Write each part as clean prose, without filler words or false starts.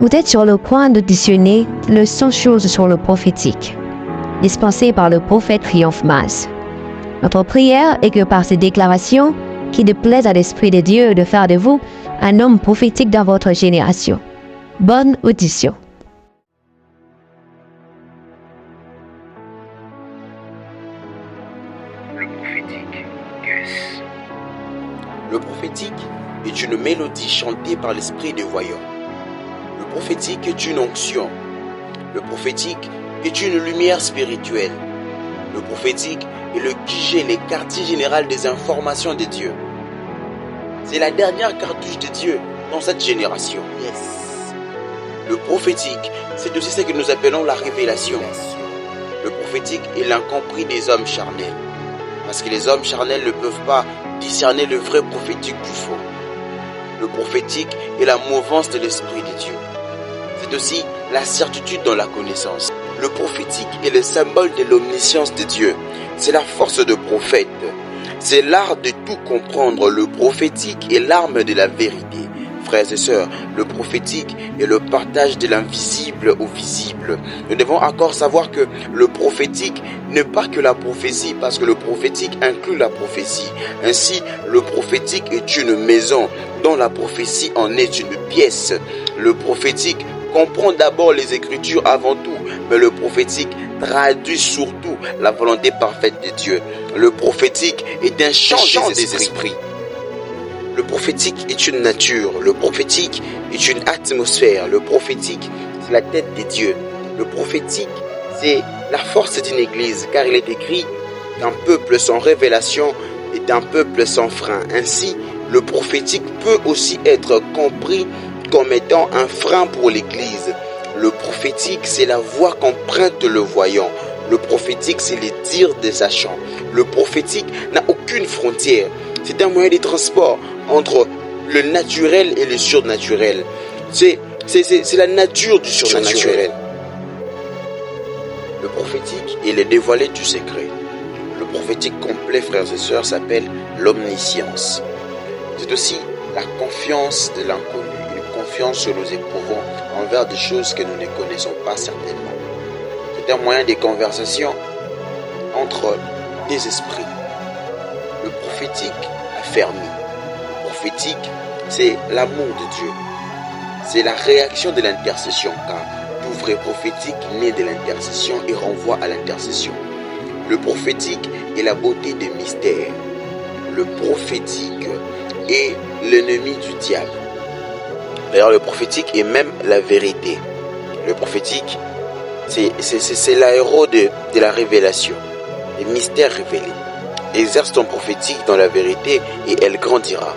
Vous êtes sur le point d'auditionner le 100 choses sur le prophétique, dispensé par le prophète Triomphe Mas. Notre prière est que par ces déclarations, qu'il déplaise à l'Esprit de Dieu de faire de vous un homme prophétique dans votre génération. Bonne audition. Le prophétique, qu'est-ce ? Le prophétique est une mélodie chantée par l'esprit des voyants. Le prophétique est une onction. Le prophétique est une lumière spirituelle. Le prophétique est le QG, les quartiers général des informations de Dieu. C'est la dernière cartouche de Dieu dans cette génération. Yes. Le prophétique, c'est aussi ce que nous appelons la révélation. Le prophétique est l'incompris des hommes charnels. Parce que les hommes charnels ne peuvent pas discerner le vrai prophétique du faux. Le prophétique est la mouvance de l'Esprit de Dieu. C'est aussi la certitude dans la connaissance. Le prophétique est le symbole de l'omniscience de Dieu. C'est la force de prophète. C'est l'art de tout comprendre. Le prophétique est l'arme de la vérité. Frères et sœurs, le prophétique est le partage de l'invisible au visible. Nous devons encore savoir que le prophétique n'est pas que la prophétie, parce que le prophétique inclut la prophétie. Ainsi, le prophétique est une maison dont la prophétie en est une pièce. Le prophétique comprend d'abord les Écritures avant tout, mais le prophétique traduit surtout la volonté parfaite de Dieu. Le prophétique est un chant des esprits. Le prophétique est une nature, le prophétique est une atmosphère, le prophétique c'est la tête de Dieu. Le prophétique c'est la force d'une église, car il est écrit qu'un peuple sans révélation est un peuple sans frein. Ainsi, le prophétique peut aussi être compris comme étant un frein pour l'église. Le prophétique c'est la voix qu'emprunte le voyant. Le prophétique c'est les dires des sachants. Le prophétique n'a aucune frontière. C'est un moyen de transport entre le naturel et le surnaturel. C'est la nature du surnaturel. Le prophétique est le dévoilé du secret. Le prophétique complet, frères et sœurs, s'appelle l'omniscience. C'est aussi la confiance de l'inconnu, une confiance que nous éprouvons envers des choses que nous ne connaissons pas certainement. C'est un moyen de conversation entre des esprits. Le prophétique affermi. Le prophétique, c'est l'amour de Dieu. C'est la réaction de l'intercession, car tout vrai prophétique naît de l'intercession et renvoie à l'intercession. Le prophétique est la beauté des mystères. Le prophétique est l'ennemi du diable. D'ailleurs, le prophétique est même la vérité. Le prophétique, c'est l'aéro de la révélation, des mystères révélés. Exerce ton prophétique dans la vérité et elle grandira.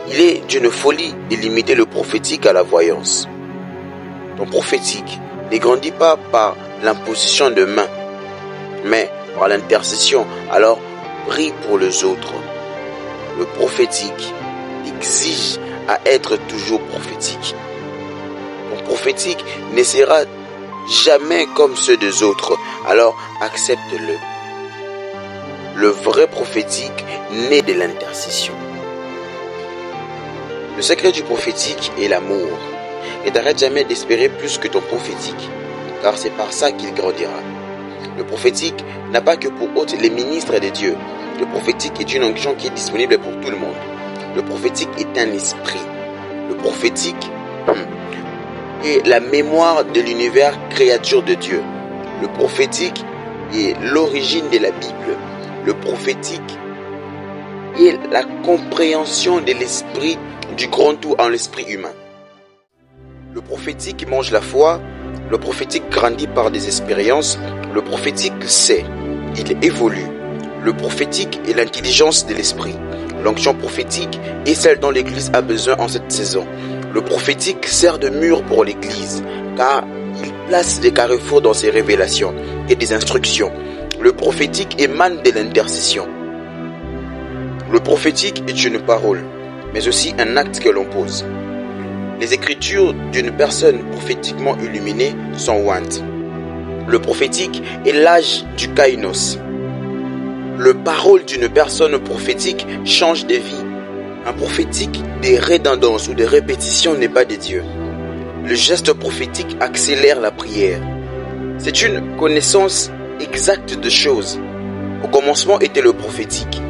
Il est d'une folie de limiter le prophétique à la voyance. Ton prophétique ne grandit pas par l'imposition de mains, mais par l'intercession. Alors, prie pour les autres. Le prophétique exige à être toujours prophétique. Ton prophétique ne sera jamais comme ceux des autres, alors accepte-le. Le vrai prophétique naît de l'intercession. Le secret du prophétique est l'amour. Et n'arrête jamais d'espérer plus que ton prophétique, car c'est par ça qu'il grandira. Le prophétique n'a pas que pour hôte les ministres de Dieu. Le prophétique est une onction qui est disponible pour tout le monde. Le prophétique est un esprit. Le prophétique est la mémoire de l'univers, créature de Dieu. Le prophétique est l'origine de la Bible. Le prophétique est la compréhension de l'esprit du grand tout en l'esprit humain. Le prophétique mange la foi, le prophétique grandit par des expériences, le prophétique sait, il évolue. Le prophétique est l'intelligence de l'esprit. L'onction prophétique est celle dont l'Église a besoin en cette saison. Le prophétique sert de mur pour l'Église, car il place des carrefours dans ses révélations et des instructions. Le prophétique émane de l'intercession. Le prophétique est une parole, mais aussi un acte que l'on pose. Les écritures d'une personne prophétiquement illuminée sont ointes. Le prophétique est l'âge du kainos. Le parole d'une personne prophétique change de vie. Un prophétique des redondances ou des répétitions n'est pas de Dieu. Le geste prophétique accélère la prière. C'est une connaissance exacte de choses. Au commencement était le prophétique.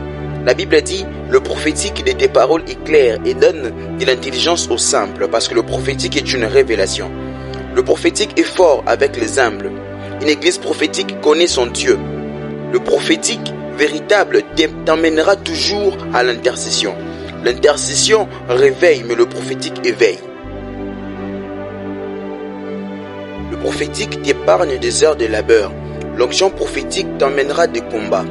La Bible dit, le prophétique de tes paroles est clair et donne de l'intelligence aux simples, parce que le prophétique est une révélation. Le prophétique est fort avec les humbles. Une église prophétique connaît son Dieu. Le prophétique véritable t'emmènera toujours à l'intercession. L'intercession réveille, mais le prophétique éveille. Le prophétique t'épargne des heures de labeur. L'onction prophétique t'emmènera des combats,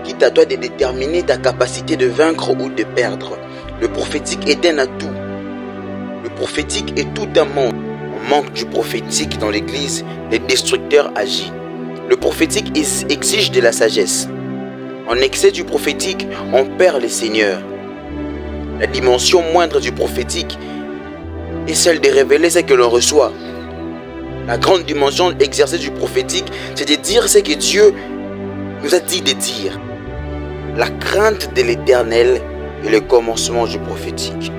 quitte à toi de déterminer ta capacité de vaincre ou de perdre. Le prophétique est un atout. Le prophétique est tout un monde. En manque du prophétique dans l'église, les destructeurs agissent. Le prophétique exige de la sagesse. En excès du prophétique, on perd les seigneurs. La dimension moindre du prophétique est celle de révéler ce que l'on reçoit. La grande dimension exercée du prophétique, c'est de dire ce que Dieu nous a dit de dire. La crainte de l'Éternel est le commencement du prophétique.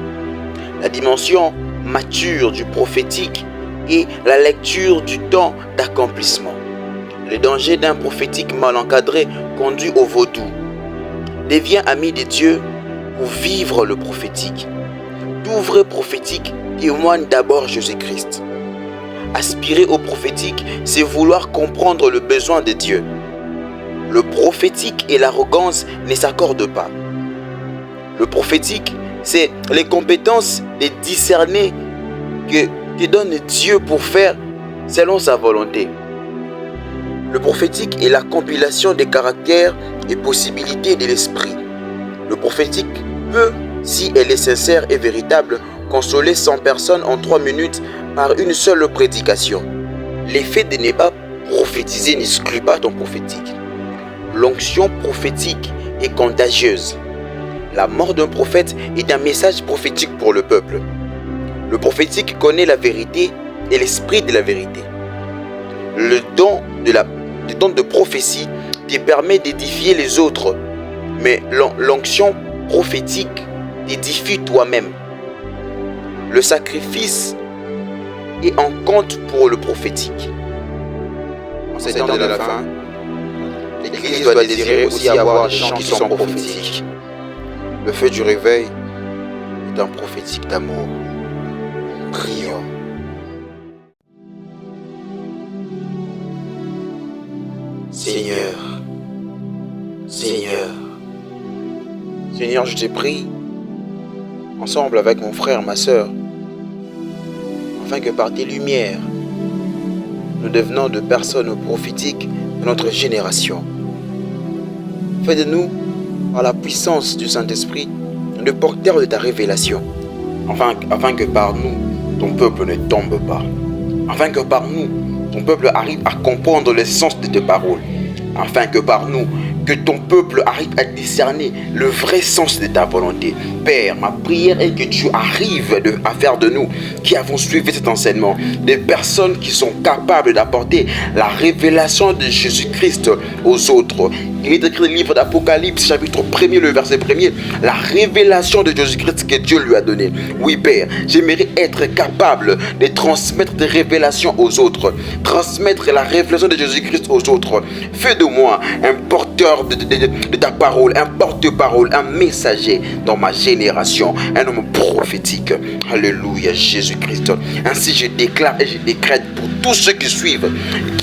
La dimension mature du prophétique est la lecture du temps d'accomplissement. Le danger d'un prophétique mal encadré conduit au vaudou. Deviens ami de Dieu pour vivre le prophétique. Tout vrai prophétique témoigne d'abord Jésus-Christ. Aspirer au prophétique, c'est vouloir comprendre le besoin de Dieu. Le prophétique et l'arrogance ne s'accordent pas. Le prophétique, c'est les compétences de discerner que te donne Dieu pour faire selon sa volonté. Le prophétique est la compilation des caractères et possibilités de l'esprit. Le prophétique peut, si elle est sincère et véritable, consoler 100 personnes en 3 minutes par une seule prédication. L'effet de ne pas prophétiser n'exclut pas ton prophétique. L'onction prophétique est contagieuse. La mort d'un prophète est un message prophétique pour le peuple. Le prophétique connaît la vérité et l'esprit de la vérité. Le don de prophétie te permet d'édifier les autres, mais l'onction prophétique t'édifie toi-même. Le sacrifice est en compte pour le prophétique. En ces temps de la fin, l'Église doit désirer aussi avoir des chants qui sont prophétiques. Le feu du réveil est un prophétique d'amour. Prions. Seigneur, je te prie, ensemble avec mon frère, ma sœur, afin que par tes lumières, nous devenons de personnes prophétiques de notre génération. Fais de nous, par la puissance du Saint-Esprit, le porteur de ta révélation, afin que par nous, ton peuple ne tombe pas. Afin que par nous, ton peuple arrive à comprendre le sens de tes paroles. Afin que par nous, que ton peuple arrive à discerner le vrai sens de ta volonté. Père, ma prière est que tu arrives à faire de nous, qui avons suivi cet enseignement, des personnes qui sont capables d'apporter la révélation de Jésus-Christ aux autres. Il est écrit dans le livre d'Apocalypse, chapitre 1er, le verset 1er, la révélation de Jésus-Christ que Dieu lui a donnée. Oui, Père, j'aimerais être capable de transmettre des révélations aux autres, transmettre la révélation de Jésus-Christ aux autres. Fais de moi un porteur de ta parole, un porte-parole, un messager dans ma génération, un homme prophétique. Alléluia, Jésus-Christ. Ainsi, je déclare et je décrète pour tous ceux qui suivent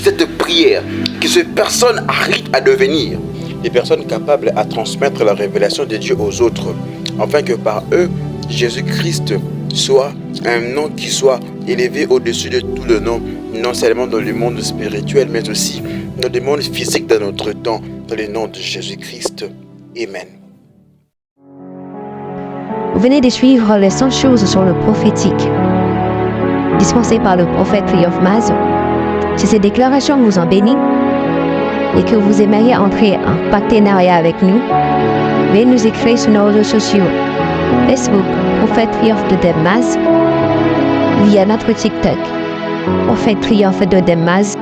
cette prière, que ces personnes arrivent à devenir des personnes capables à transmettre la révélation de Dieu aux autres, afin que par eux, Jésus-Christ soit un nom qui soit élevé au-dessus de tout le nom, non seulement dans le monde spirituel, mais aussi dans le monde physique de notre temps, dans le nom de Jésus-Christ. Amen. Vous venez de suivre les 100 choses sur le prophétique, dispensées par le prophète Triomphe Maz. Si ces déclarations vous ont béni et que vous aimeriez entrer en partenariat avec nous, veuillez nous écrire sur nos réseaux sociaux Facebook, Prophète Triomphe de Deb Maz, via notre TikTok, Prophète Triomphe de Deb Maz,